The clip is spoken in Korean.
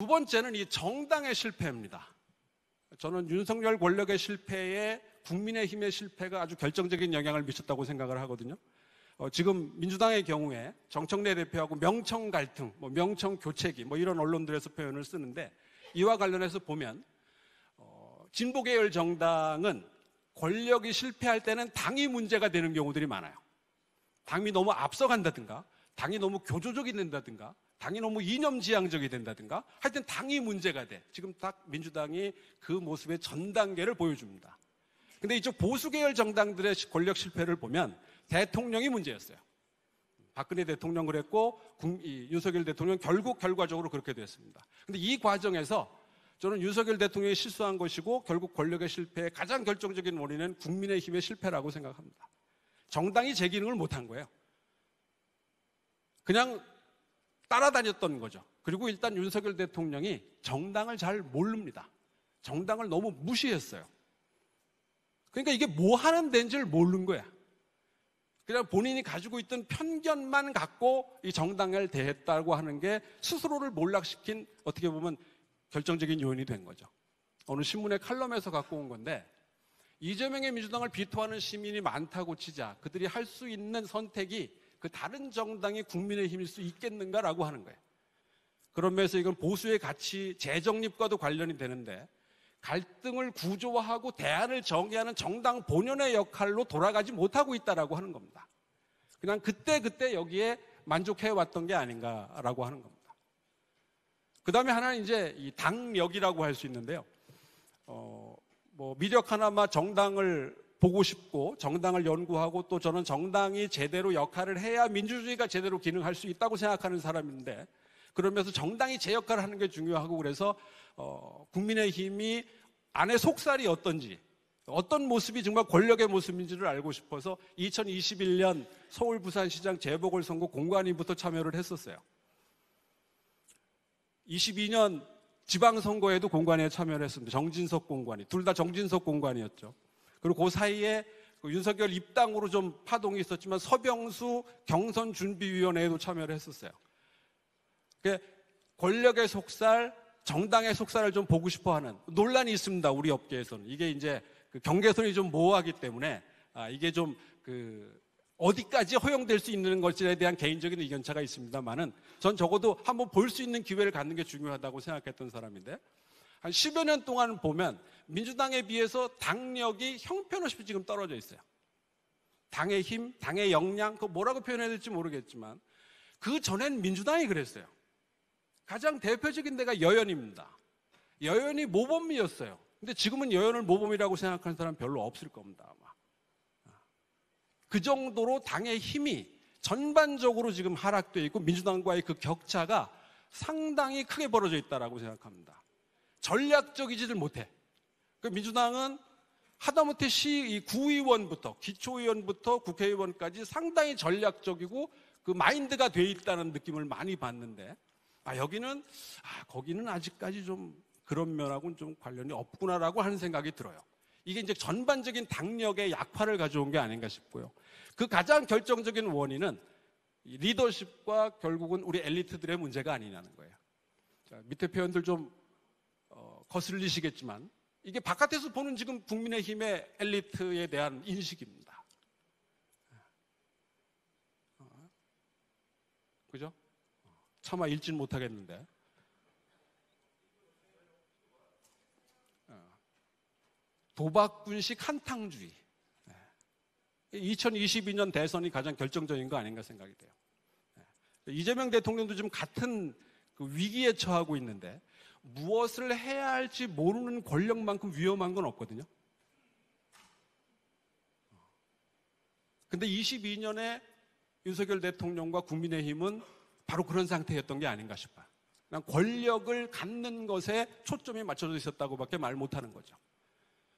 두 번째는 이 정당의 실패입니다. 저는 윤석열 권력의 실패에 국민의힘의 실패가 아주 결정적인 영향을 미쳤다고 생각을 하거든요. 지금 민주당의 경우에 정청래 대표하고 명청 갈등, 명청 교체기 이런 언론들에서 표현을 쓰는데, 이와 관련해서 보면 진보계열 정당은 권력이 실패할 때는 당이 문제가 되는 경우들이 많아요. 당이 너무 앞서간다든가, 당이 너무 교조적이 된다든가, 당이 너무 이념지향적이 된다든가, 하여튼 당이 문제가 돼. 지금 딱 민주당이 그 모습의 전 단계를 보여줍니다. 근데 이쪽 보수계열 정당들의 권력 실패를 보면 대통령이 문제였어요. 박근혜 대통령 그랬고 윤석열 대통령 결국 결과적으로 그렇게 됐습니다. 근데 이 과정에서 저는 윤석열 대통령이 실수한 것이고 결국 권력의 실패의 가장 결정적인 원인은 국민의힘의 실패라고 생각합니다. 정당이 제 기능을 못한 거예요. 그냥 따라다녔던 거죠. 그리고 일단 윤석열 대통령이 정당을 잘 모릅니다. 정당을 너무 무시했어요. 그러니까 이게 뭐 하는 데인지를 모르는 거야. 그냥 본인이 가지고 있던 편견만 갖고 이 정당을 대했다고 하는 게 스스로를 몰락시킨, 어떻게 보면 결정적인 요인이 된 거죠. 어느 신문의 칼럼에서 갖고 온 건데, 이재명의 민주당을 비토하는 시민이 많다고 치자 그들이 할 수 있는 선택이 그 다른 정당이 국민의힘일 수 있겠는가라고 하는 거예요. 그런 면에서 이건 보수의 가치 재정립과도 관련이 되는데, 갈등을 구조화하고 대안을 정의하는 정당 본연의 역할로 돌아가지 못하고 있다라고 하는 겁니다. 그냥 그때 여기에 만족해왔던 게 아닌가라고 하는 겁니다. 그 다음에 하나는 이제 이 당력이라고 할 수 있는데요. 미력 하나마 정당을 보고 싶고 정당을 연구하고, 또 저는 정당이 제대로 역할을 해야 민주주의가 제대로 기능할 수 있다고 생각하는 사람인데, 그러면서 정당이 제 역할을 하는 게 중요하고, 그래서 국민의힘이 안에 속살이 어떤지, 어떤 모습이 정말 권력의 모습인지를 알고 싶어서 2021년 서울 부산시장 재보궐선거 공관위부터 참여를 했었어요. 22년 지방선거에도 공관위에 참여를 했습니다. 정진석 공관위. 둘 다 정진석 공관위였죠. 그리고 그 사이에 윤석열 입당으로 좀 파동이 있었지만 서병수 경선준비위원회에도 참여를 했었어요. 권력의 속살, 정당의 속살을 좀 보고 싶어 하는 논란이 있습니다. 우리 업계에서는. 이게 이제 경계선이 좀 모호하기 때문에 이게 좀 어디까지 허용될 수 있는 것에 대한 개인적인 의견차가 있습니다만은, 전 적어도 한번 볼 수 있는 기회를 갖는 게 중요하다고 생각했던 사람인데, 한 10여 년 동안 보면 민주당에 비해서 당력이 형편없이 지금 떨어져 있어요. 당의 힘, 당의 역량, 그거 뭐라고 표현해야 될지 모르겠지만, 그 전엔 민주당이 그랬어요. 가장 대표적인 데가 여연입니다. 여연이 모범이었어요. 근데 지금은 여연을 모범이라고 생각하는 사람 별로 없을 겁니다, 아마. 그 정도로 당의 힘이 전반적으로 지금 하락되어 있고, 민주당과의 그 격차가 상당히 크게 벌어져 있다고 생각합니다. 전략적이지를 못해. 민주당은 하다못해 구의원부터, 기초의원부터 국회의원까지 상당히 전략적이고 그 마인드가 돼 있다는 느낌을 많이 받는데, 거기는 아직까지 좀 그런 면하고는 좀 관련이 없구나라고 하는 생각이 들어요. 이게 이제 전반적인 당력의 약화를 가져온 게 아닌가 싶고요. 그 가장 결정적인 원인은 리더십과 결국은 우리 엘리트들의 문제가 아니냐는 거예요. 자, 밑에 표현들 좀 거슬리시겠지만, 이게 바깥에서 보는 지금 국민의힘의 엘리트에 대한 인식입니다. 그죠? 차마 읽지는 못하겠는데. 도박군식 한탕주의. 2022년 대선이 가장 결정적인 거 아닌가 생각이 돼요. 이재명 대통령도 지금 같은 위기에 처하고 있는데, 무엇을 해야 할지 모르는 권력만큼 위험한 건 없거든요. 근데 22년에 윤석열 대통령과 국민의힘은 바로 그런 상태였던 게 아닌가 싶어요. 그냥 권력을 갖는 것에 초점이 맞춰져 있었다고밖에 말 못하는 거죠.